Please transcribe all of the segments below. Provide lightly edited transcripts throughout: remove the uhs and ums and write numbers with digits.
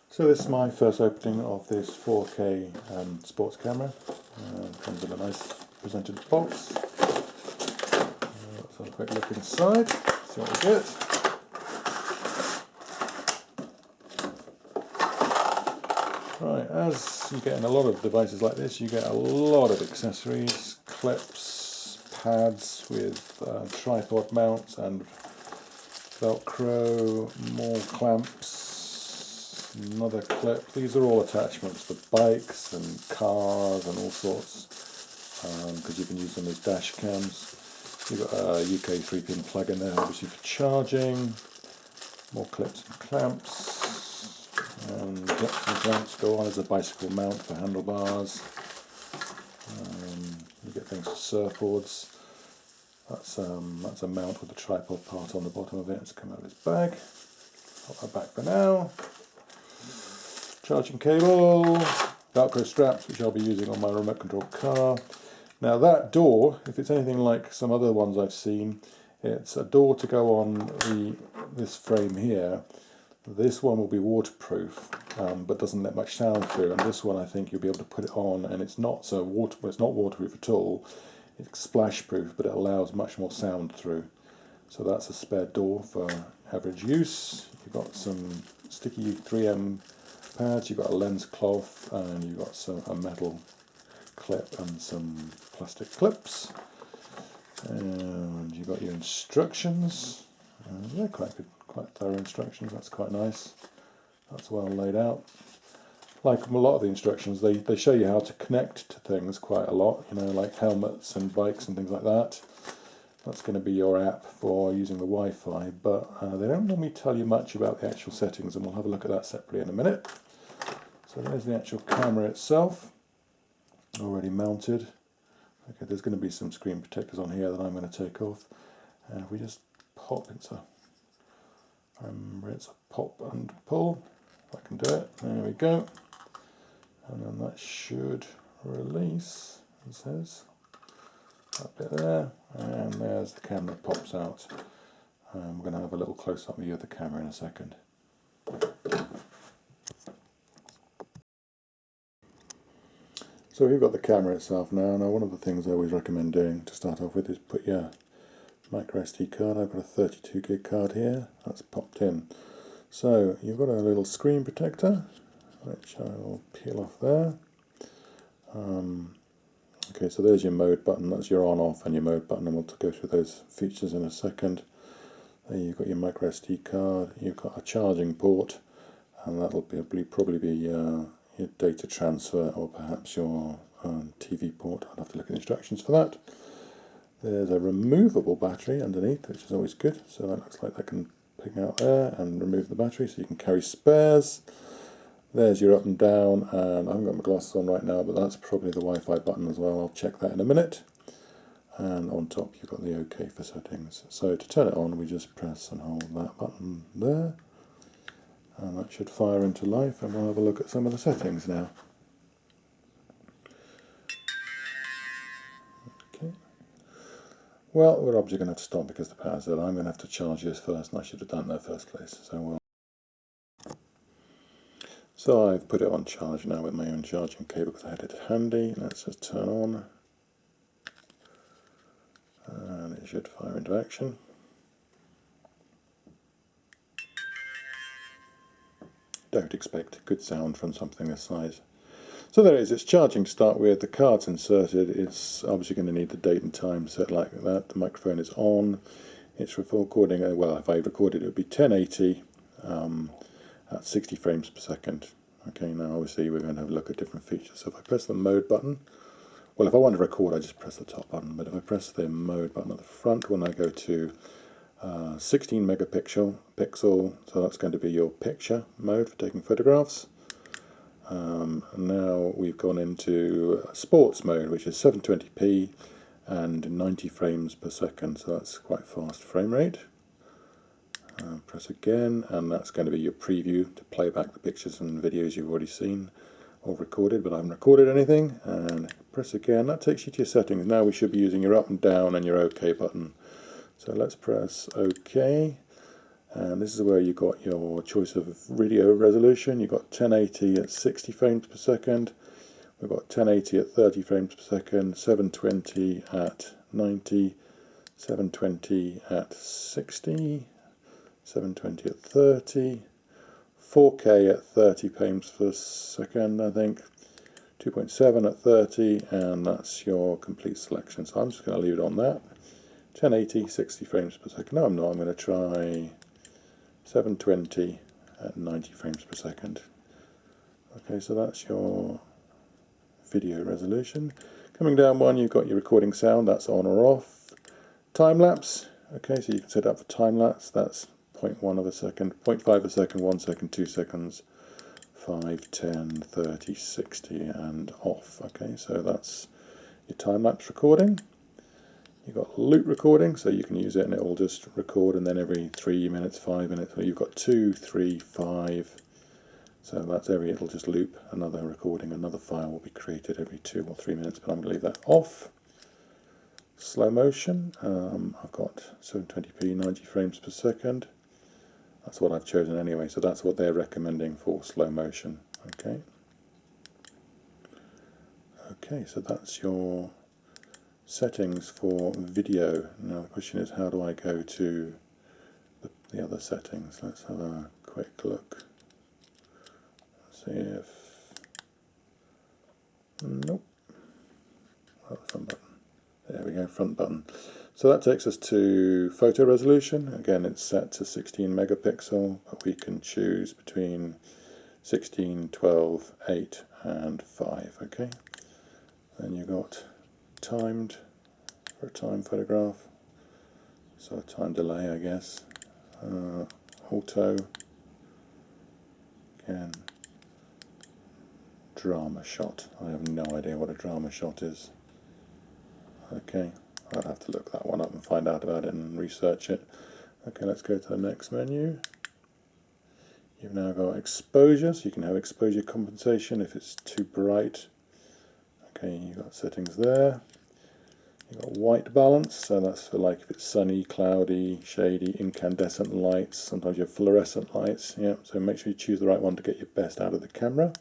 So this is my first opening of this 4K sports camera. Comes in a nice presented box. Let's have a quick look inside, see what we get. Right, as you get in a lot of devices like this, you get a lot of accessories, clips, pads with tripod mounts and Velcro, more clamps, another clip. These are all attachments for bikes and cars and all sorts, because you can use them as dash cams. You've got a UK 3-pin plug in there, obviously for charging. More clips and clamps. And clips and clamps go on as a bicycle mount for handlebars. You get things for surfboards. That's a mount with a tripod part on the bottom of it. It's come out of this bag. Put that back for now. Charging cable, Velcro straps, which I'll be using on my remote control car. Now that door, if it's anything like some other ones I've seen, it's a door to go on this frame here. This one will be waterproof, but doesn't let much sound through. And this one, I think you'll be able to put it on, and it's not waterproof at all. It's splash proof, but it allows much more sound through. So that's a spare door for average use. You've got some sticky 3M pads, you've got a lens cloth, and you've got a metal clip and some plastic clips. And you've got your instructions. They're quite good, quite thorough instructions. That's quite nice. That's well laid out. Like a lot of the instructions, they show you how to connect to things quite a lot, you know, like helmets and bikes and things like that. That's going to be your app for using the Wi-Fi, but they don't normally tell you much about the actual settings, and we'll have a look at that separately in a minute. So there's the actual camera itself, already mounted. Okay, there's going to be some screen protectors on here that I'm going to take off, and if we just pop, remember it's a pop and pull, if I can do it, there we go. And then that should release, it says, that bit there, and there's the camera pops out. We're going to have a little close-up view of the camera in a second. So we've got the camera itself now. Now one of the things I always recommend doing to start off with is put your micro SD card. I've got a 32 gig card here, that's popped in. So you've got a little screen protector, which I will peel off there. Okay, so there's your mode button, that's your on off and your mode button, and we'll go through those features in a second. There you've got your micro SD card, you've got a charging port, and that'll probably be your data transfer, or perhaps your TV port. I'll have to look at the instructions for that. There's a removable battery underneath, which is always good, so that looks like that can pick out there and remove the battery, so you can carry spares. There's your up and down, and I haven't got my glasses on right now, but that's probably the Wi-Fi button as well. I'll check that in a minute. And on top you've got the OK for settings. So to turn it on, we just press and hold that button there, and that should fire into life, and we'll have a look at some of the settings now. Okay. Well, we're obviously going to have to stop because the power's dead. I'm going to have to charge this first, and I should have done that in the first place. So I've put it on charge now with my own charging cable because I had it handy. Let's just turn on, and it should fire into action. Don't expect good sound from something this size. So there it is, it's charging to start with, the card's inserted, it's obviously going to need the date and time set like that, the microphone is on, it's recording, well if I recorded it would be 1080 at 60 frames per second. Okay, now obviously we're going to have a look at different features. So if I press the mode button, well if I want to record I just press the top button, but if I press the mode button at the front, when I go to 16 megapixel, so that's going to be your picture mode for taking photographs. Now we've gone into sports mode, which is 720p and 90 frames per second, so that's quite fast frame rate. Press again, and that's going to be your preview to play back the pictures and videos you've already seen or recorded, but I haven't recorded anything. And press again, that takes you to your settings. Now we should be using your up and down and your OK button. So let's press OK, And this is where you got your choice of video resolution. You've got 1080 at 60 frames per second. We've got 1080 at 30 frames per second, 720 at 90, 720 at 60, 720 at 30, 4K at 30 frames per second, I think, 2.7 at 30, and that's your complete selection. So I'm just going to leave it on that. 1080, 60 frames per second. No, I'm not. I'm going to try 720 at 90 frames per second. Okay, so that's your video resolution. Coming down one, you've got your recording sound, that's on or off. Time lapse, okay, so you can set up for time lapse, that's 0.1 of a second, 0.5 of a second, 1 second, 2 seconds, 5, 10, 30, 60, and off. Okay, so that's your time lapse recording. You've got loop recording, so you can use it and it will just record, and then every 3 minutes, 5 minutes, well, you've got 2, 3, 5. So that's it'll just loop another recording, another file will be created every 2 or 3 minutes, but I'm going to leave that off. Slow motion, I've got 720p, 90 frames per second. That's what I've chosen anyway, so that's what they're recommending for slow motion. Okay. Okay, so that's your settings for video. Now the question is, how do I go to the other settings? Let's have a quick look. See if, nope, oh, front button, there we go, front button. So that takes us to photo resolution. Again, it's set to 16 megapixel, but we can choose between 16, 12, 8 and 5, okay. Then you've got timed for a time photograph, so a time delay, I guess. Auto, again, drama shot. I have no idea what a drama shot is. Okay, I'll have to look that one up and find out about it and research it. Okay, let's go to the next menu. You've now got exposure, so you can have exposure compensation if it's too bright. Okay, you've got settings there. You've got white balance, so that's for like if it's sunny, cloudy, shady, incandescent lights. Sometimes you have fluorescent lights. Yeah, so make sure you choose the right one to get your best out of the camera.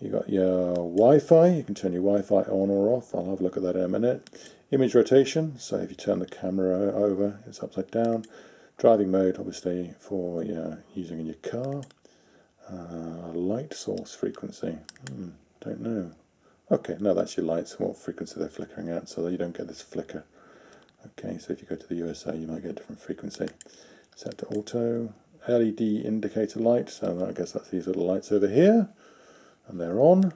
You've got your Wi-Fi, you can turn your Wi-Fi on or off, I'll have a look at that in a minute. Image rotation, so if you turn the camera over, it's upside down. Driving mode, obviously, for using in your car. Light source frequency, don't know. Okay, no, that's your lights, what frequency they're flickering at, so that you don't get this flicker. Okay, so if you go to the USA, you might get a different frequency. Set to auto. LED indicator light, so I guess that's these little lights over here. And they're on.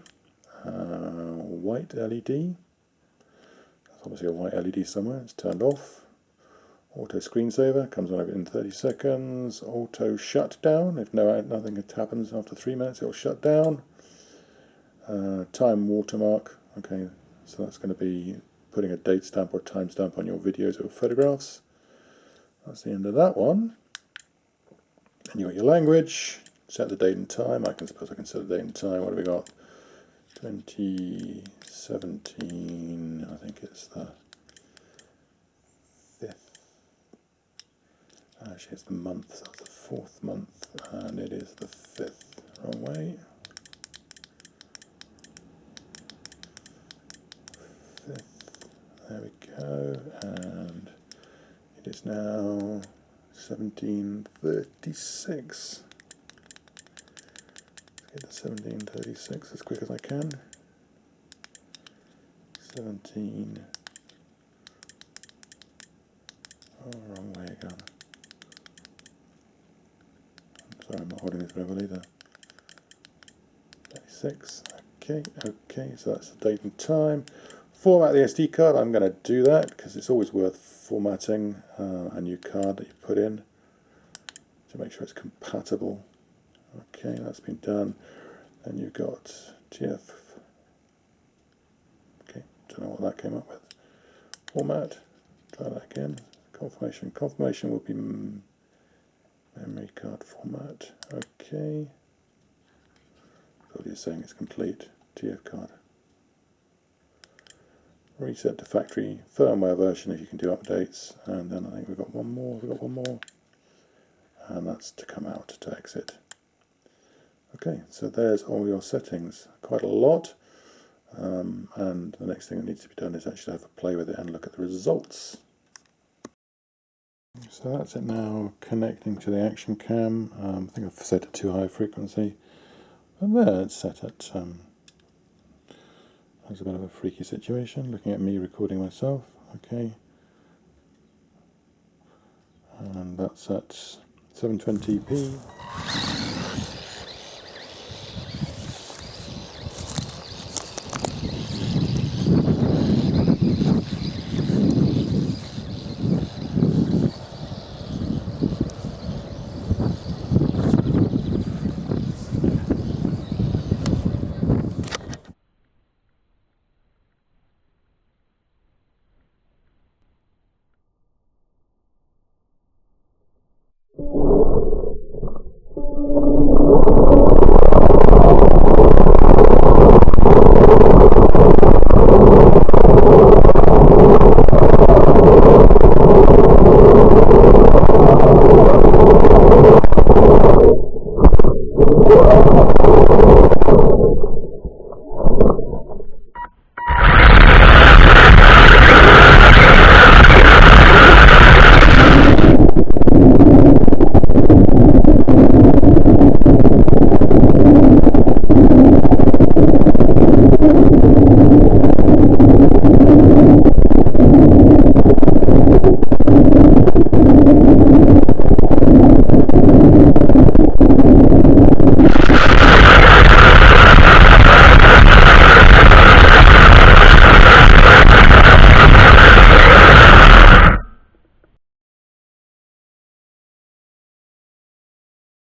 White LED. There's obviously a white LED somewhere. It's turned off. Auto screensaver comes on in 30 seconds. Auto shutdown. If nothing happens after 3 minutes, it'll shut down. Time watermark. Okay, so that's going to be putting a date stamp or time stamp on your videos or photographs. That's the end of that one. And you've got your language. Set the date and time. I suppose I can set the date and time. What have we got? 2017. I think it's the 5th. Actually, it's the month. So it's the 4th month, and it is the 5th. Wrong way. 5th. There we go. And it is now 1736. Get to 1736 as quick as I can. 17. Oh, wrong way again. I'm sorry, I'm not holding this very well either. 36. Okay, so that's the date and time. Format the SD card. I'm going to do that because it's always worth formatting a new card that you put in to make sure it's compatible. Okay, that's been done. And you've got TF. Okay, don't know what that came up with. Format. Try that again. Confirmation. Confirmation will be memory card format. Okay. So you're saying it's complete. TF card. Reset to factory firmware version if you can do updates. And then I think we've got one more. We've got one more. and that's to come out, to exit. Okay, so there's all your settings, quite a lot, and the next thing that needs to be done is actually have a play with it and look at the results. So that's it now, connecting to the action cam. I think I've set it to high frequency, and there it's set at, that's a bit of a freaky situation, looking at me recording myself, okay. And that's at 720p.